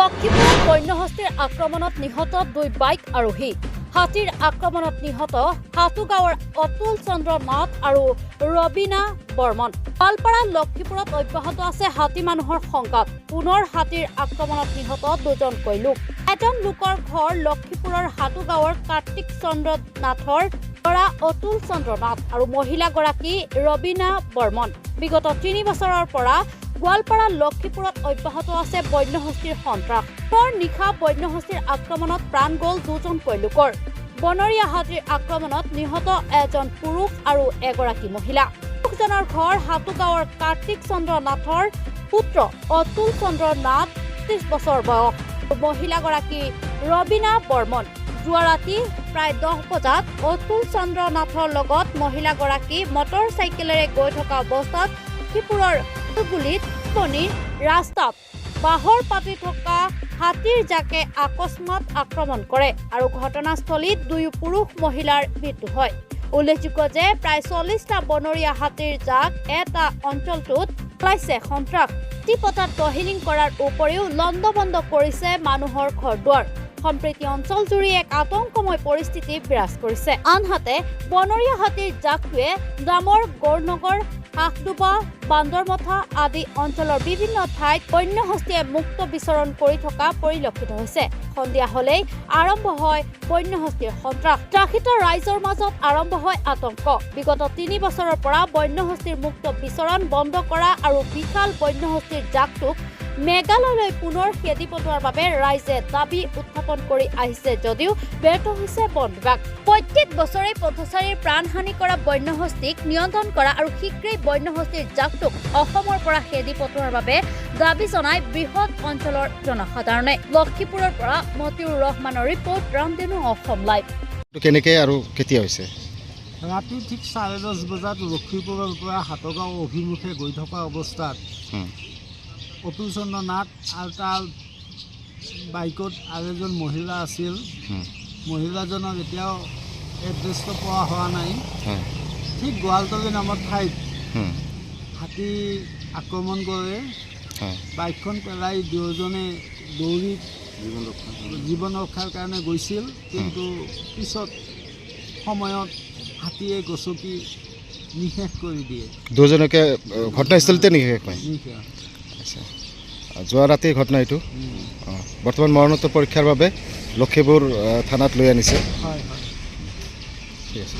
লক্ষীপুৰ বন্যহস্তীৰ আক্ৰমণত নিহত 2 বাইক আৰোহী হাতীৰ আক্ৰমণত নিহত হাতুগাঁৱৰ অতুল চন্দ্ৰ নাথ আৰু ৰবীনা বৰ্মন পালপাৰা লক্ষীপুৰত অব্যাহত আছে হাতী মানুহৰ সংঘাত পুনৰ হাতীৰ আক্ৰমণত নিহত 2জনকৈ লোক এজন লোকৰ ঘৰ লক্ষীপুৰৰ হাতুগাঁৱৰ কাৰ্তিক চন্দ্ৰ নাথৰ পৰা অতুল চন্দ্ৰ নাথ আৰু মহিলাগৰাকী ৰবীনা বৰ্মন বিগত 3 বছৰৰ পৰা গোৱালপাৰা লক্ষীপুৰত অব্যাহত আছে বন্যহস্তীৰ সন্ত্ৰাস নিশা বন্যহস্তীৰ আক্ৰমণত প্ৰাণ গ'ল 2জনকৈ লোকৰ বনৰীয়া হাতীৰ আক্ৰমণত নিহত এজন পুৰুষ আৰু এগৰাকী মহিলা লোকজনৰ ঘৰ হাতুগাঁৱৰ কাৰ্তিক চন্দ্ৰ নাথৰ পুত্ৰ অতুল চন্দ্ৰ নাথ 30 বছৰ বয়স মহিলাগৰাকী ৰবীনা বৰ্মন যোৱা ৰাতি প্ৰায় 10 বজাত অতুল চন্দ্ৰ নাথৰ লগত মহিলাগৰাকী মটৰ চাইকেলেৰে গৈ থকা অৱস্থাত লক্ষীপুৰৰ গুলিত ৰাস্তাত বাহৰ পাতি থকা হাতীৰ জাকে আকস্মাত আক্ৰমণ কৰে আৰু ঘটনাস্থলীত 2 পুৰুষ মহিলাৰ মৃত্যু হয় উল্লেখযোগ্য যে প্ৰায় 40টা বনৰীয়া হাতীৰ জাক এটা অঞ্চলটোত চলাইছে সন্ত্ৰাস পথত টহিলিং কৰাৰ উপৰিও লণ্ডভণ্ড কৰিছে মানুহৰ ঘৰদুৱাৰ সম্প্ৰীতি অঞ্চল জুৰি এক আতংকময় পৰিস্থিতি বিৰাজ কৰিছে আনহাতে বনৰীয়া হাতীৰ জাকটোৱে দামৰ গৌৰনগৰ হাকডুবা বান্দৰমথা আদি অঞ্চলৰ বিভিন্ন ঠাইত বন্যহস্তীয়ে মুক্ত বিচৰণ কৰি থকা পৰিলক্ষিত হৈছে সন্ধিয়া হলেই আৰম্ভ হয় বন্যহস্তীৰ সন্ত্ৰাস ত্ৰাসিত ৰাইজৰ মাজত আৰম্ভ হয় আতংক বিগত 3 বছৰৰ পৰা বন্যহস্তীৰ মুক্ত বিচৰণ বন্ধ কৰা আৰু বিশাল বন্যহস্তীৰ জাকটোক মেঘালয়লৈ পুনৰ খেদি পঠোৱাৰ বাবে ৰাইজে দাবী উত্থাপন কৰি আহিছে যদিও ব্যৰ্থ হৈছে বন বিভাগ প্ৰত্যেক বছৰে পথচাৰীৰ প্ৰাণহানি কৰা বন্যহস্তীক নিয়ন্ত্ৰণ কৰা আৰু শীঘ্ৰেই বন্যহস্তীৰ জাকটোক অসমৰ পৰা খেদি পঠোৱাৰ বাবে দাবী জনায় বৃহৎ অঞ্চলৰ জনসাধাৰণে লক্ষীপুৰৰ পৰা মতিউৰ ৰহমানৰ ৰিপৰ্ট ৰামধেনু অসম লাইভ কেনেকৈ আৰু কেতিয়া হৈছে ৰাতি ঠিক 10:30 বজাত লক্ষীপুৰৰ পৰা হাতগাঁও অভিমুখে গৈ থকা অৱস্থাত অতুল চন্দ্ৰ নাথ আৰু তাৰ বাইকত আৰু এজন মহিলা আছিল মহিলাজনক এতিয়াও এড্ৰেছটো পোৱা হোৱা নাই ঠিক গোৱালতলী নামৰ ঠাইত হাতী আক্ৰমণ কৰে বাইকখন পেলাই দুজনে দৌৰি জীৱন ৰক্ষাৰ কাৰণে গৈছিল কিন্তু পিছত সময়ত হাতীয়ে গছকি নিশেষ কৰি দিয়ে দুজনকে ঘটনাস্থলীতে নিশেষ হয় আচ্ছা যোৱা ৰাতিৰ ঘটনা এইটো বৰ্তমান মৰণোত্তৰ পৰীক্ষাৰ বাবে লক্ষীপুৰ থানাত লৈ আনিছে হয় হয় ঠিক আছে